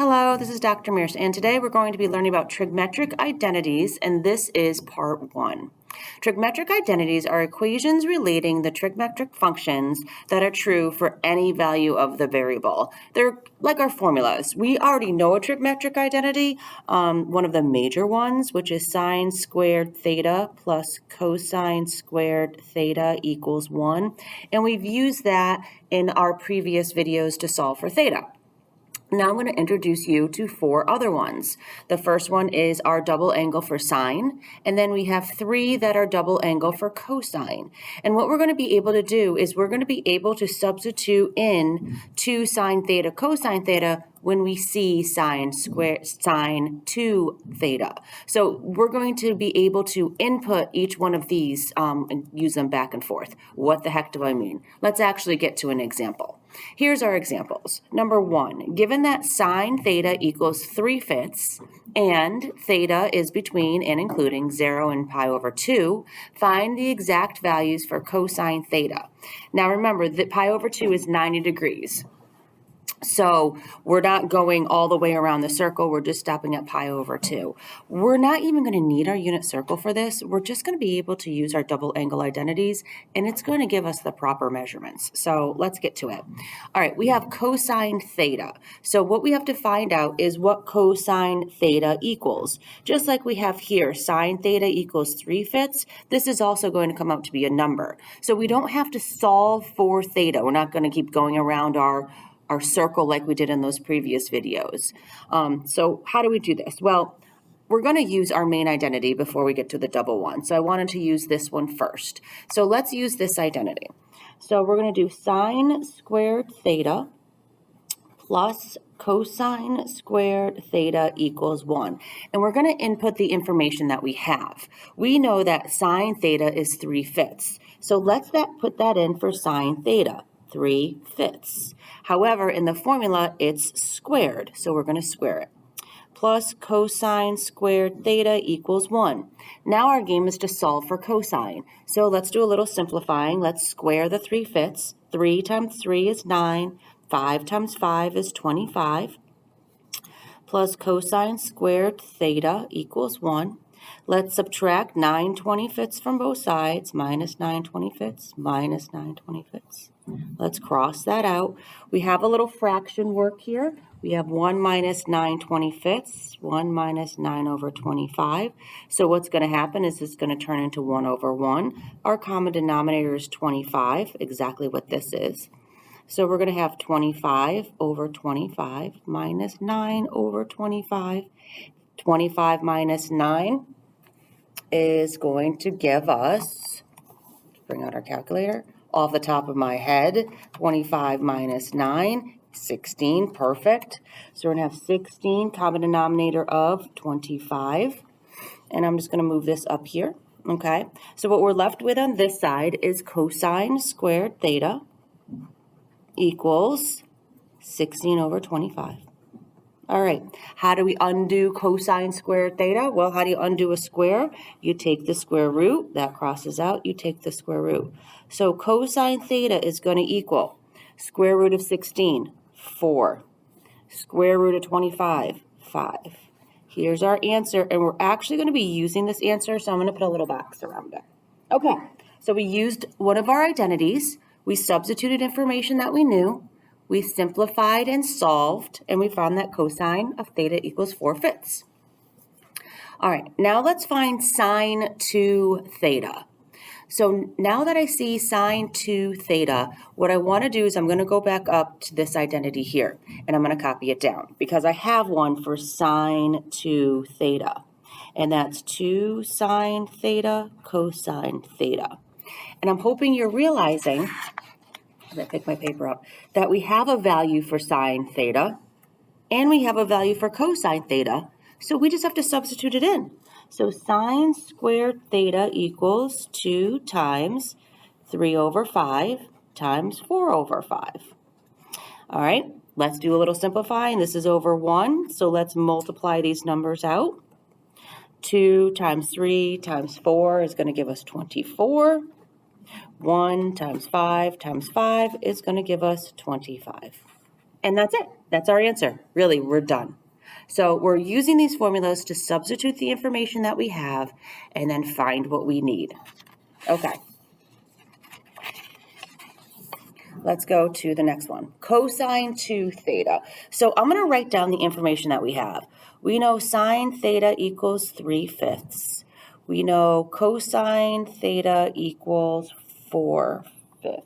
Hello, this is Dr. Mears, and today we're going to be learning about trigonometric identities, and this is part 1. Trigonometric identities are equations relating the trigonometric functions that are true for any value of the variable. They're like our formulas. We already know a trigonometric identity, one of the major ones, which is sine squared theta plus cosine squared theta equals 1, and we've used that in our previous videos to solve for theta. Now I'm going to introduce you to 4 other ones. The first one is our double angle for sine, and then we have 3 that are double angle for cosine. And what we're going to be able to do is we're going to be able to substitute in 2 sine theta cosine theta when we see sine 2 theta. So we're going to be able to input each one of these and use them back and forth. What the heck do I mean? Let's actually get to an example. Here's our examples. Number 1, given that sine theta equals 3/5 and theta is between and including 0 and pi over 2, find the exact values for cosine theta. Now remember that pi over 2 is 90 degrees. So we're not going all the way around the circle, we're just stopping at pi over 2. We're not even going to need our unit circle for this. We're just going to be able to use our double angle identities, and it's going to give us the proper measurements. So let's get to it. All right, we have cosine theta. So what we have to find out is what cosine theta equals. Just like we have here, sine theta equals 3/5, this is also going to come out to be a number. So we don't have to solve for theta. We're not going to keep going around our circle like we did in those previous videos. So how do we do this? Well, we're going to use our main identity before we get to the double one. So I wanted to use this one first. So let's use this identity. So we're going to do sine squared theta plus cosine squared theta equals 1. And we're going to input the information that we have. We know that sine theta is 3/5. So let's put that in for sine theta. 3/5. However, in the formula, it's squared, so we're going to square it. Plus cosine squared theta equals 1. Now our game is to solve for cosine. So let's do a little simplifying. Let's square the 3/5. 3 times 3 is 9. 5 times 5 is 25. Plus cosine squared theta equals 1. Let's subtract 9/25 from both sides, minus 9/25, minus 9/25. Let's cross that out. We have a little fraction work here. We have 1 minus 9/25, 1 minus 9 over 25. So what's going to happen is it's going to turn into 1 over 1. Our common denominator is 25, exactly what this is. So we're going to have 25 over 25 minus 9 over 25. 25 minus 9 is going to give us, bring out our calculator, off the top of my head, 25 minus 9, 16, perfect. So we're going to have 16, common denominator of 25. And I'm just going to move this up here, okay? So what we're left with on this side is cosine squared theta equals 16 over 25. All right, how do we undo cosine squared theta? Well, how do you undo a square? You take the square root, that crosses out, you take the square root. So cosine theta is going to equal square root of 16, 4. Square root of 25, 5. Here's our answer, and we're actually going to be using this answer, so I'm going to put a little box around it. Okay, so we used one of our identities. We substituted information that we knew. We simplified and solved, and we found that cosine of theta equals 4/5. All right, now let's find sine 2 theta. So now that I see sine 2 theta, what I want to do is I'm going to go back up to this identity here, and I'm going to copy it down because I have one for sine 2 theta, and that's 2 sine theta cosine theta. And I'm hoping you're realizing, as I pick my paper up, that we have a value for sine theta and we have a value for cosine theta, so we just have to substitute it in. So sine squared theta equals 2 times 3 over 5 times 4 over 5. All right, let's do a little simplifying. This is over 1, so let's multiply these numbers out. 2 times 3 times 4 is going to give us 24. 1 times 5 is going to give us 25. And that's it. That's our answer. Really, we're done. So we're using these formulas to substitute the information that we have and then find what we need. Okay. Let's go to the next one. Cosine 2 theta. So I'm going to write down the information that we have. We know sine theta equals 3/5. We know cosine theta equals 4/5.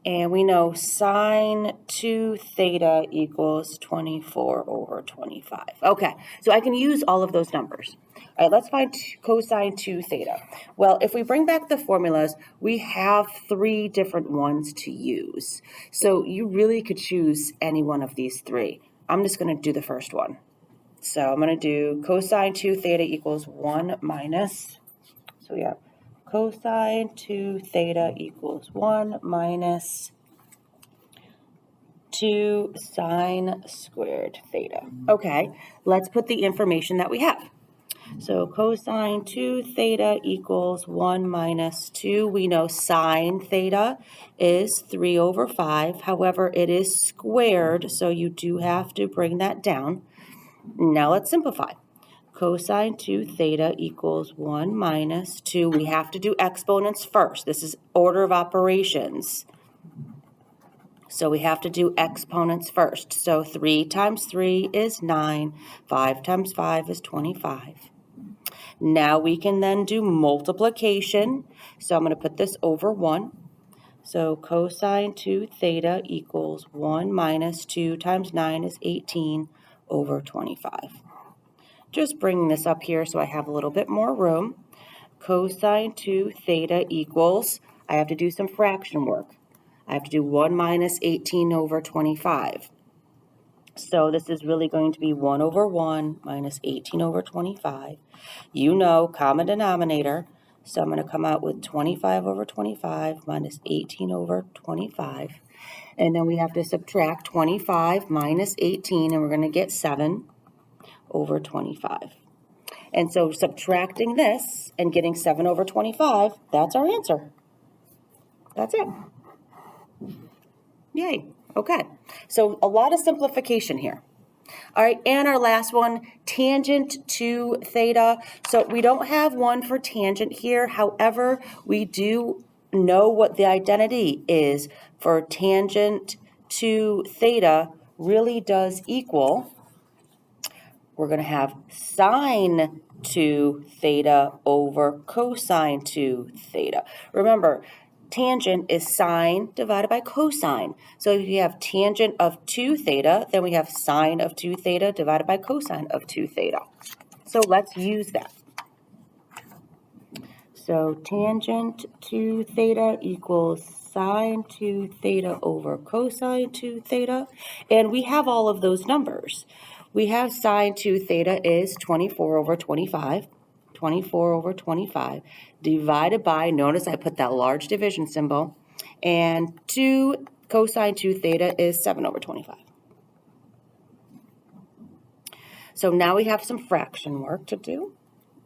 And we know sine 2 theta equals 24/25. Okay, so I can use all of those numbers. All right, let's find cosine 2 theta. Well, if we bring back the formulas, we have 3 different ones to use. So you really could choose any one of these 3. I'm just going to do the first one. So I'm going to do cosine 2 theta equals 1 minus, so we have cosine 2 theta equals 1 minus 2 sine squared theta. Okay, let's put the information that we have. So cosine 2 theta equals 1 minus 2. We know sine theta is 3/5. However, it is squared, so you do have to bring that down. Now let's simplify. Cosine 2 theta equals 1 minus 2. We have to do exponents first. This is order of operations. So we have to do exponents first. So 3 times 3 is 9. 5 times 5 is 25. Now we can then do multiplication. So I'm going to put this over 1. So cosine 2 theta equals 1 minus 2 times 9 is 18/25. Just bringing this up here so I have a little bit more room. Cosine 2 theta equals, I have to do some fraction work. I have to do 1 minus 18/25. So this is really going to be 1/1 minus 18/25. You know, common denominator. So I'm going to come out with 25/25 minus 18/25. And then we have to subtract 25 minus 18, and we're going to get 7/25. And so subtracting this and getting 7/25, that's our answer. That's it. Yay. Okay. So a lot of simplification here. All right, and our last one, tangent to theta. So we don't have one for tangent here. However, we do know what the identity is for tangent to theta really does equal. We're going to have sine 2 theta over cosine 2 theta. Remember, tangent is sine divided by cosine. So if you have tangent of 2 theta, then we have sine of 2 theta divided by cosine of 2 theta. So let's use that. So tangent 2 theta equals sine 2 theta over cosine 2 theta. And we have all of those numbers. We have sine 2 theta is 24/25. 24/25 divided by, notice I put that large division symbol, and 2 cosine 2 theta is 7/25. So now we have some fraction work to do.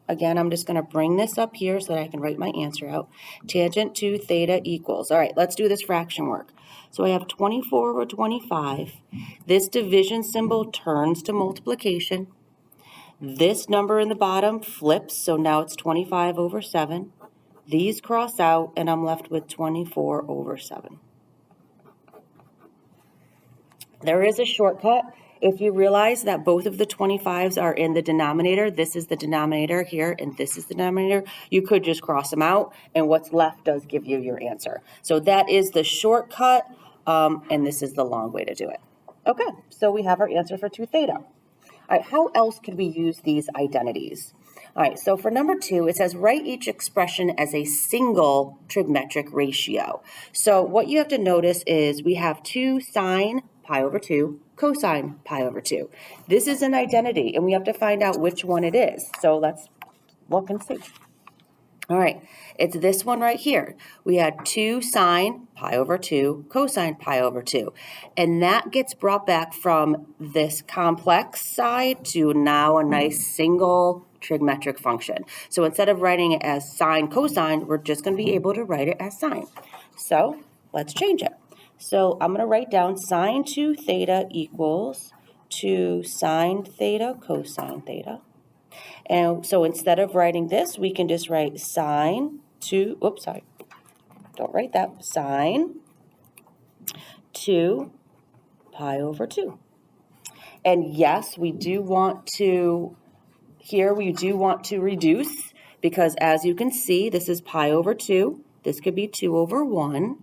Again, I'm just going to bring this up here so that I can write my answer out. Tangent 2 theta equals, all right, let's do this fraction work. So I have 24/25. This division symbol turns to multiplication. This number in the bottom flips, so now it's 25/7. These cross out, and I'm left with 24/7. There is a shortcut. If you realize that both of the 25s are in the denominator, this is the denominator here, and this is the denominator, you could just cross them out, and what's left does give you your answer. So that is the shortcut, and this is the long way to do it. Okay, so we have our answer for 2 theta. All right, how else could we use these identities? All right, so for number 2, it says write each expression as a single trigonometric ratio. So what you have to notice is we have 2 sine pi/2, cosine pi/2. This is an identity, and we have to find out which one it is. So let's look and see. All right, it's this one right here. We had 2 sine pi/2, cosine pi/2. And that gets brought back from this complex side to now a nice single trigonometric function. So instead of writing it as sine cosine, we're just going to be able to write it as sine. So let's change it. So I'm going to write down sine 2 theta equals 2 sine theta cosine theta. And so instead of writing this, we can just write sine 2, oops, sorry, don't write that, sine 2 pi over 2. And yes, we do want to, here we do want to reduce, because as you can see, this is pi over 2. This could be 2 over 1.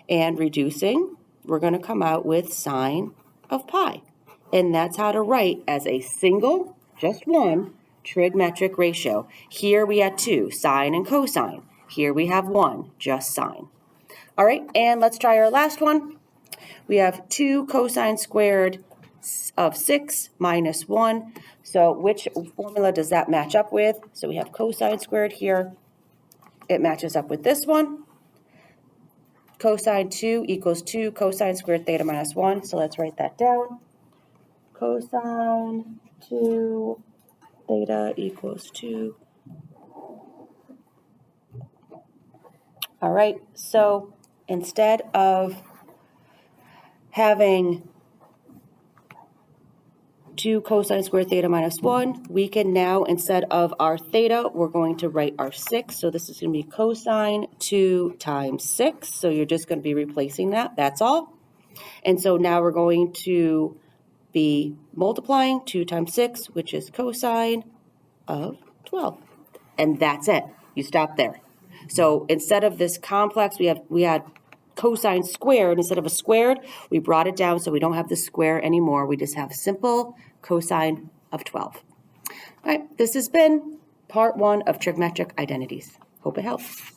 And reducing, we're going to come out with sine of pi. And that's how to write as a single, just one, trigonometric ratio. Here we had 2, sine and cosine. Here we have 1, just sine. All right, and let's try our last one. We have 2 cosine squared of 6 minus 1. So which formula does that match up with? So we have cosine squared here. It matches up with this one. Cosine 2 equals 2 cosine squared theta minus 1. So let's write that down. Cosine 2 theta equals 2. All right, so instead of having 2 cosine squared theta minus 1, we can now, instead of our theta, we're going to write our 6. So this is going to be cosine 2 times 6. So you're just going to be replacing that. That's all. And so now we're going to be multiplying 2 times 6, which is cosine of 12. And that's it. You stop there. So instead of this complex, we had cosine squared. Instead of a squared, we brought it down so we don't have the square anymore. We just have simple cosine of 12. All right, this has been part 1 of trigonometric identities. Hope it helps.